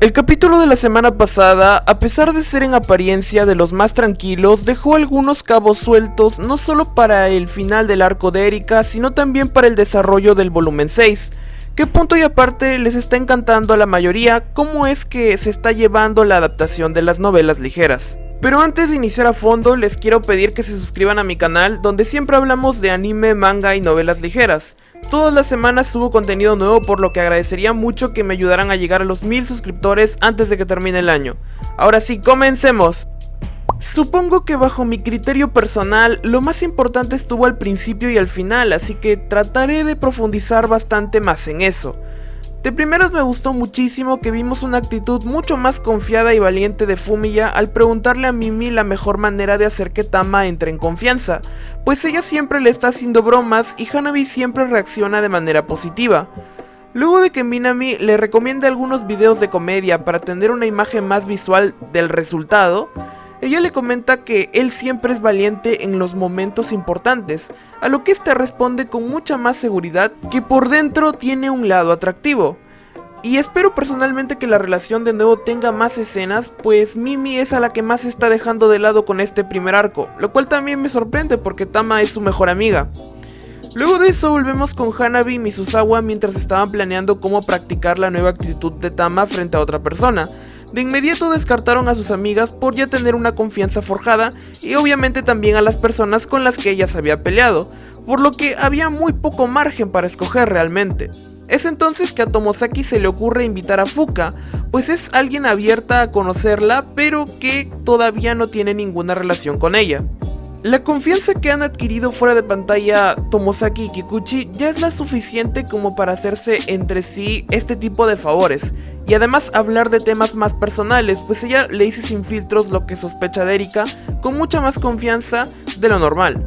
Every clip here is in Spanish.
El capítulo de la semana pasada, a pesar de ser en apariencia de los más tranquilos, dejó algunos cabos sueltos no solo para el final del arco de Erika, sino también para el desarrollo del volumen 6. ¿Qué punto y aparte les está encantando a la mayoría cómo es que se está llevando la adaptación de las novelas ligeras? Pero antes de iniciar a fondo, les quiero pedir que se suscriban a mi canal, donde siempre hablamos de anime, manga y novelas ligeras. Todas las semanas subo contenido nuevo, por lo que agradecería mucho que me ayudaran a llegar a los 1000 suscriptores antes de que termine el año. Ahora sí, comencemos. Supongo que bajo mi criterio personal, lo más importante estuvo al principio y al final, así que trataré de profundizar bastante más en eso. De primeras me gustó muchísimo que vimos una actitud mucho más confiada y valiente de Fumiya al preguntarle a Mimi la mejor manera de hacer que Tama entre en confianza, pues ella siempre le está haciendo bromas y Hanabi siempre reacciona de manera positiva. Luego de que Minami le recomiende algunos videos de comedia para tener una imagen más visual del resultado, ella le comenta que él siempre es valiente en los momentos importantes, a lo que este responde con mucha más seguridad que por dentro tiene un lado atractivo. Y espero personalmente que la relación de nuevo tenga más escenas, pues Mimi es a la que más está dejando de lado con este primer arco, lo cual también me sorprende porque Tama es su mejor amiga. Luego de eso volvemos con Hanabi y Mizusawa mientras estaban planeando cómo practicar la nueva actitud de Tama frente a otra persona. De inmediato descartaron a sus amigas por ya tener una confianza forjada y obviamente también a las personas con las que ella se había peleado, por lo que había muy poco margen para escoger realmente. Es entonces que a Tomosaki se le ocurre invitar a Fuka, pues es alguien abierta a conocerla pero que todavía no tiene ninguna relación con ella. La confianza que han adquirido fuera de pantalla Tomosaki y Kikuchi ya es la suficiente como para hacerse entre sí este tipo de favores, y además hablar de temas más personales, pues ella le dice sin filtros lo que sospecha de Erika con mucha más confianza de lo normal.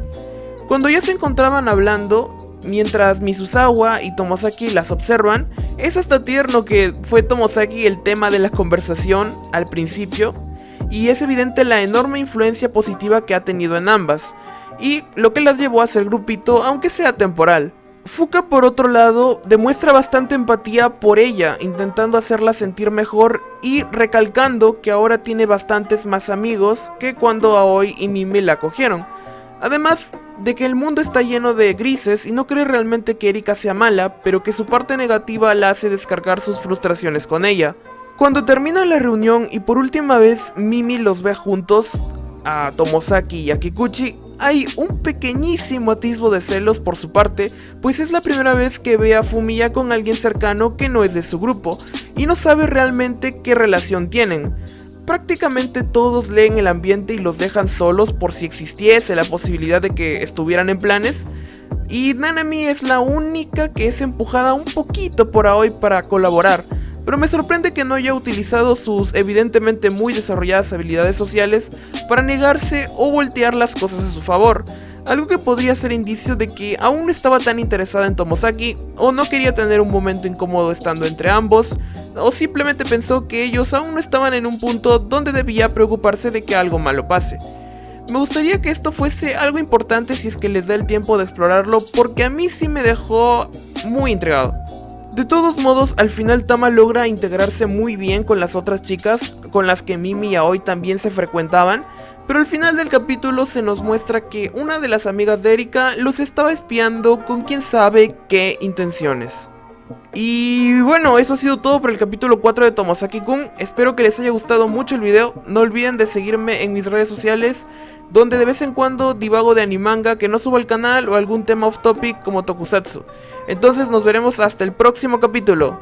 Cuando ya se encontraban hablando, mientras Mizusawa y Tomosaki las observan, es hasta tierno que fue Tomosaki el tema de la conversación al principio, y es evidente la enorme influencia positiva que ha tenido en ambas, y lo que las llevó a ser grupito aunque sea temporal. Fuka por otro lado demuestra bastante empatía por ella, intentando hacerla sentir mejor y recalcando que ahora tiene bastantes más amigos que cuando Aoi y Mimi la cogieron. Además de que el mundo está lleno de grises y no cree realmente que Erika sea mala, pero que su parte negativa la hace descargar sus frustraciones con ella. Cuando termina la reunión y por última vez Mimi los ve juntos, a Tomosaki y a Kikuchi, hay un pequeñísimo atisbo de celos por su parte, pues es la primera vez que ve a Fumiya con alguien cercano que no es de su grupo, y no sabe realmente qué relación tienen. Prácticamente todos leen el ambiente y los dejan solos por si existiese la posibilidad de que estuvieran en planes, y Nanami es la única que es empujada un poquito por Aoi para colaborar. Pero me sorprende que no haya utilizado sus evidentemente muy desarrolladas habilidades sociales para negarse o voltear las cosas a su favor, algo que podría ser indicio de que aún no estaba tan interesada en Tomosaki, o no quería tener un momento incómodo estando entre ambos, o simplemente pensó que ellos aún no estaban en un punto donde debía preocuparse de que algo malo pase. Me gustaría que esto fuese algo importante si es que les da el tiempo de explorarlo, porque a mí sí me dejó muy intrigado. De todos modos, al final Tama logra integrarse muy bien con las otras chicas, con las que Mimi y Aoi también se frecuentaban, pero al final del capítulo se nos muestra que una de las amigas de Erika los estaba espiando con quién sabe qué intenciones. Y bueno, eso ha sido todo por el capítulo 4 de Tomosaki-kun. Espero que les haya gustado mucho el video. No olviden de seguirme en mis redes sociales, donde de vez en cuando divago de animanga que no subo al canal o algún tema off topic como Tokusatsu. Entonces nos veremos hasta el próximo capítulo.